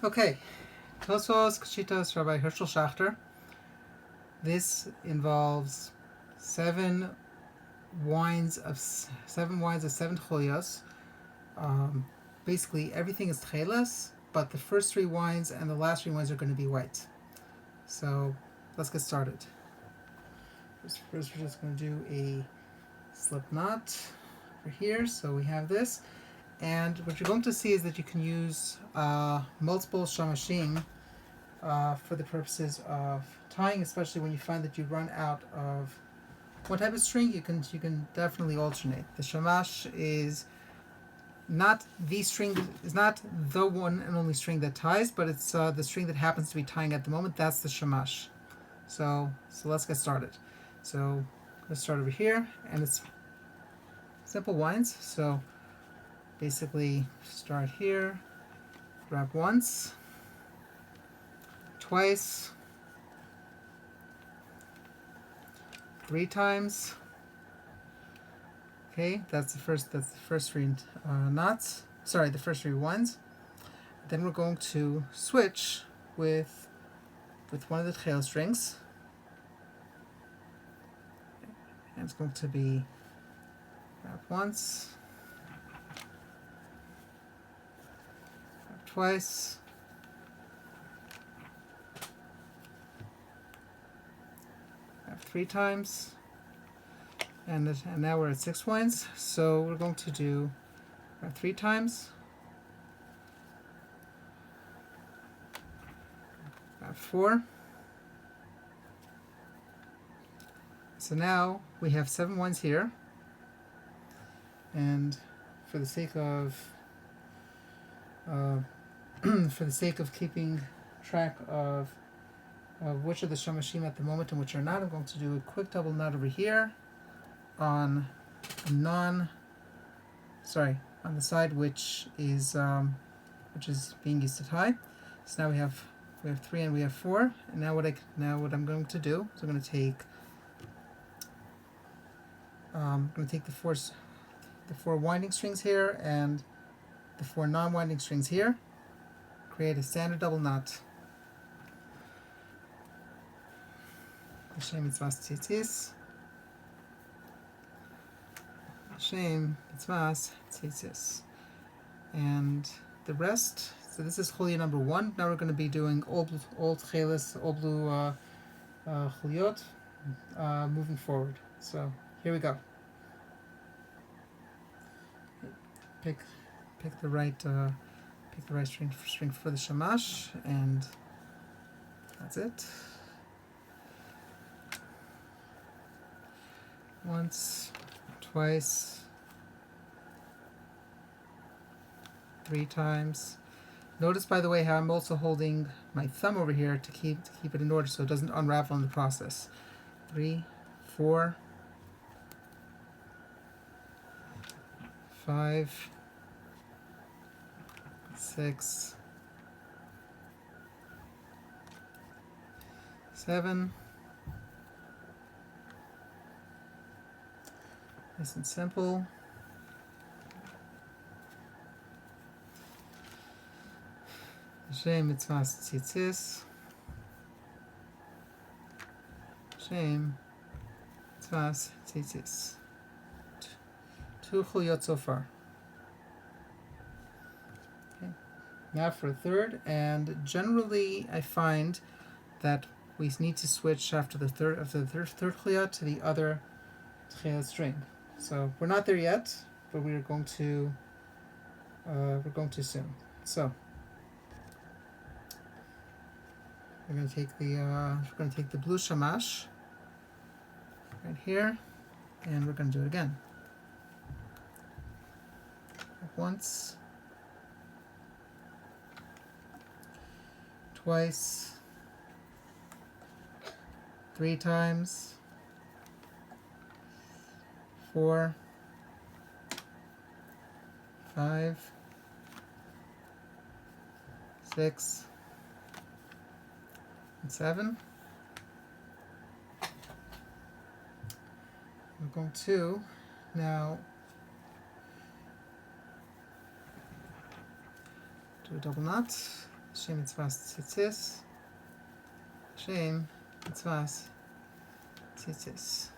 Okay, Tosafos, Keshittas, Rabbi Hershel Schachter. This involves seven wines of seven Techeiles. Basically, everything is Techeiles, but the first three wines and the last three wines are going to be white. So let's get started. First we're just going to do a slip knot over here. So we have this. And what you're going to see is that you can use multiple shamashim for the purposes of tying, especially when you find that you run out of one type of string. You can definitely alternate. The shamash is not the string, is not the one and only string that ties, but it's the string that happens to be tying at the moment. That's the shamash. So let's get started. So let's start over here, and it's simple winds. So basically start here, grab once, twice, three times. Okay, that's the first three knots. Sorry, the first three ones. Then we're going to switch with one of the Techeiles strings. And it's going to be grab once, grab twice, grab three times, and now we're at 6 wines. So we're going to do grab three times, grab four. So now we have 7 wines here, and for the sake of keeping track of which are the shamashim at the moment and which are not, I'm going to do a quick double knot over here on the side which is being used to tie. So now we have 3 and we have 4, and now what I'm going to do is I'm going to take the four winding strings here and the 4 non-winding strings here, create a standard double knot. Hashem mitzvahs tzitzis. Hashem mitzvahs tzitzis. And the rest, so this is chulya number 1. Now we're going to be doing all Techeiles, all blue chuliot, moving forward. So here we go. Pick the right string for the shamash, and that's it. Once, twice, 3 times. Notice, by the way, how I'm also holding my thumb over here to keep it in order so it doesn't unravel in the process. 3, 4, 5, 6, 7. Nice and simple. Hashem mitzvahs tzitzis. Hashem mitzvahs tzitzis. 2 chuliot so far. Okay. Now for a third, and generally I find that we need to switch after the third chuliot to the other Techeiles string. So we're not there yet, but we're going to soon. So we're going to take the blue shamash right here, and we're going to do it again. Once, twice, 3 times, 4, 5, 6, and 7. I'm going to now do a double knot, Shem mitzvahs tzitzis. Shem mitzvahs tzitzis.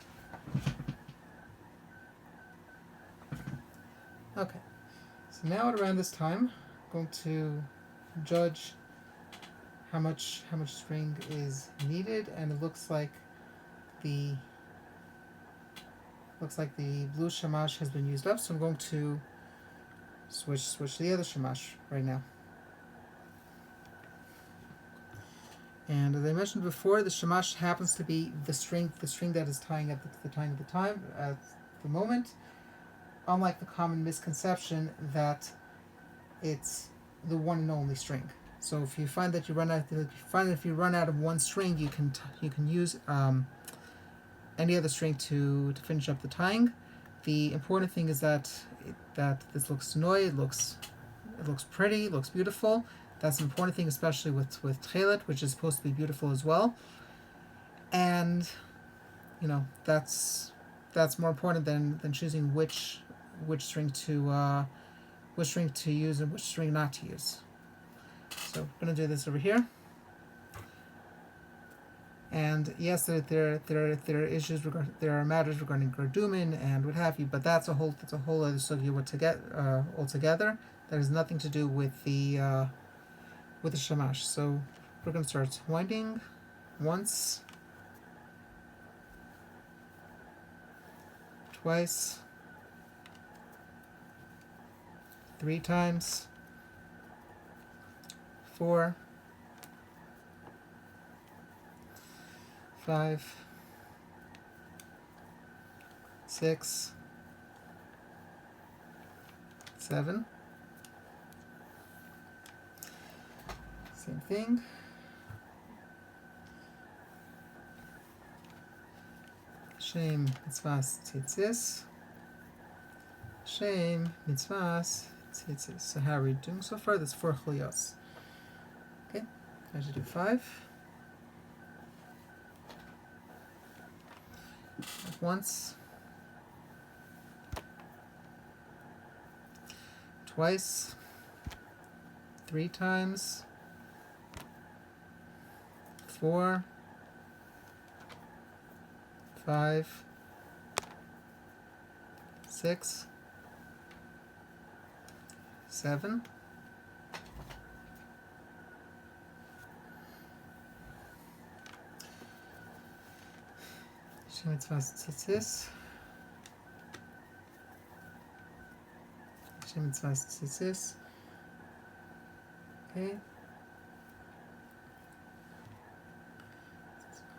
Okay, so now at around this time, I'm going to judge how much string is needed, and it looks like the blue shamash has been used up, so I'm going to switch to the other shamash right now. And as I mentioned before, the shamash happens to be the string that is tying at the time at the moment. Unlike the common misconception that it's the one and only string. So if you find that you run out of one string, you can use any other string to finish up the tying. The important thing is that this looks noi, it looks pretty, it looks beautiful. That's an important thing, especially with Techeiles, which is supposed to be beautiful as well. And that's more important than choosing which string to use and which string not to use. So we're going to do this over here. And yes, there are issues there are matters regarding Gardumin and what have you, but that's a whole other subject altogether. That has nothing to do with the shamash. So we're going to start winding once, twice, 3 times, 4, 5, 6, 7. Same thing. Shem mitzvahs tzitzis. Shem mitzvahs tzitzis. So how are we doing so far? That's 4 chuliyos. Okay, I should do 5. Once, twice, 3 times, 4, 5, 6, 7. Shem mitzvahs tzitzis. Shem mitzvahs tzitzis. Okay.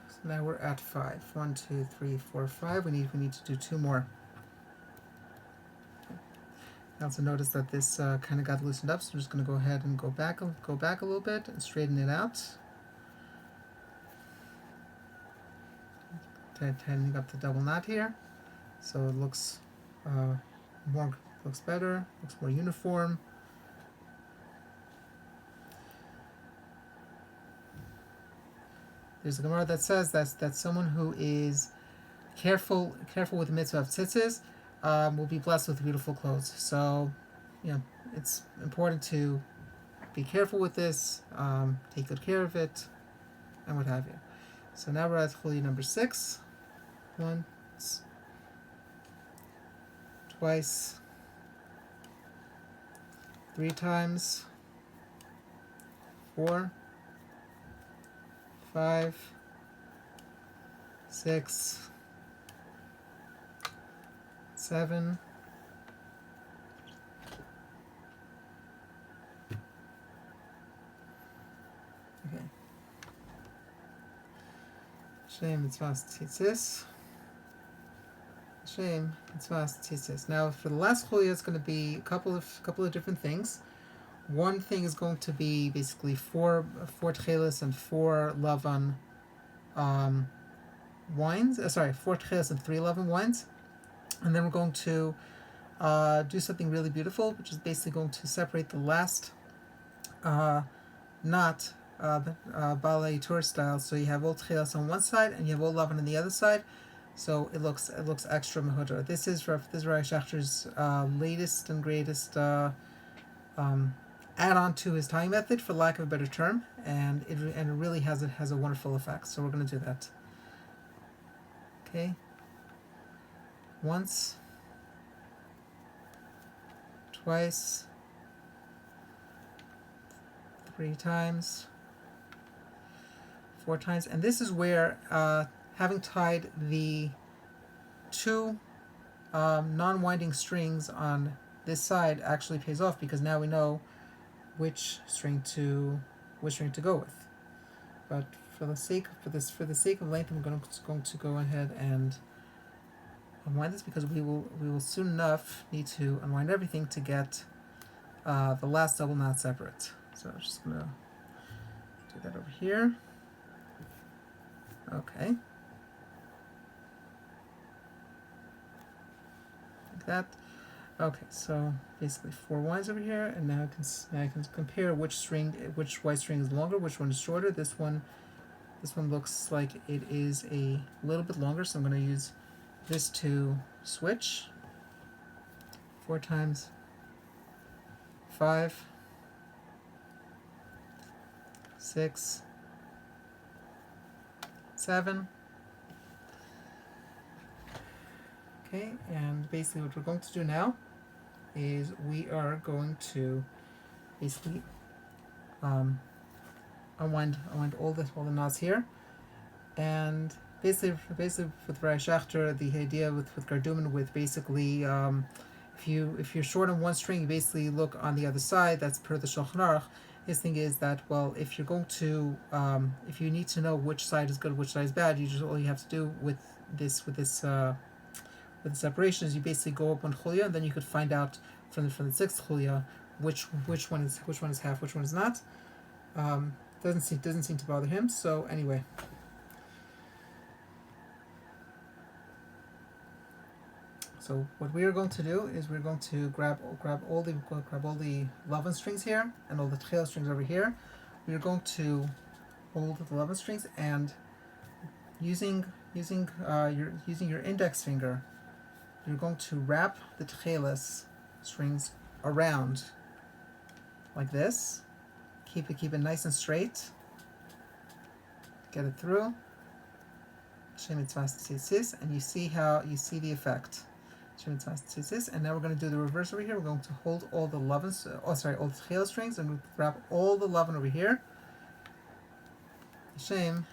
So now we're at 5. 1, 2, 3, 4, 5. We need to do 2 more. Okay. I also noticed that this kind of got loosened up, so I'm just going to go ahead and go back a little bit and straighten it out. Tightening up the double knot here, so it looks better, looks more uniform. There's a Gemara that says that someone who is careful with the mitzvah of tzitzis will be blessed with beautiful clothes. So, it's important to be careful with this, take good care of it, and what have you. So now we're at chuli number 6. Once, twice, 3 times, 4, 5, 6, 7, 8. Shem mitzvahs tzitzis. Shem mitzvahs tzitzis. Now, for the last chuliyah, it's going to be a couple of different things. One thing is going to be basically 4 Techeiles and 4 Lavan wines. 4 Techeiles and 3 Lavan wines. And then we're going to do something really beautiful, which is basically going to separate the last knot, ballet tour style. So you have all Techeiles on one side and you have all Lavan on the other side. So it looks extra mehudar. This is Schachter's latest and greatest add-on to his tying method, for lack of a better term, and it really has a wonderful effect. So we're going to do that. Okay. Once, twice, 3 times, 4 times, and this is where having tied the 2 non-winding strings on this side actually pays off, because now we know which string to go with. But for the sake of length, I'm going to go ahead and unwind this, because we will soon enough need to unwind everything to get the last double knot separate. So I'm just going to do that over here. Okay. Like that. Okay, so basically 4 winds over here, and now I can compare which white string is longer, which one is shorter. This one looks like it is a little bit longer, so I'm going to use this to switch. 4 times, 5, 6, 7. Okay, and basically what we're going to do now is we are going to basically unwind all the knots here, and basically with Schachter, the idea with Gardumen, with basically if you're short on one string, you basically look on the other side. That's per the Schachter. His thing is that, well, if you're going to if you need to know which side is good, which side is bad, all you have to do with this with the separation is you basically go up one chulia, and then you could find out from the 6th chulia which one is half, which one is not. Doesn't seem to bother him. So anyway, so what we are going to do is we're going to grab all the Lavan strings here and all the Techeiles strings over here. We are going to hold the Lavan strings, and using your index finger, you're going to wrap the Techeiles strings around like this. Keep it nice and straight. Get it through. And you see the effect. And now we're going to do the reverse over here. We're going to hold all the all the Techeiles strings, and we wrap all the Lavan over here. Shame.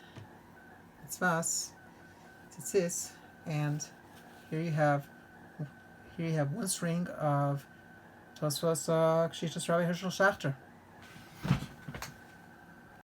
And here you have one string of Tosafos Keshittas Rabbi Hershel Schachter.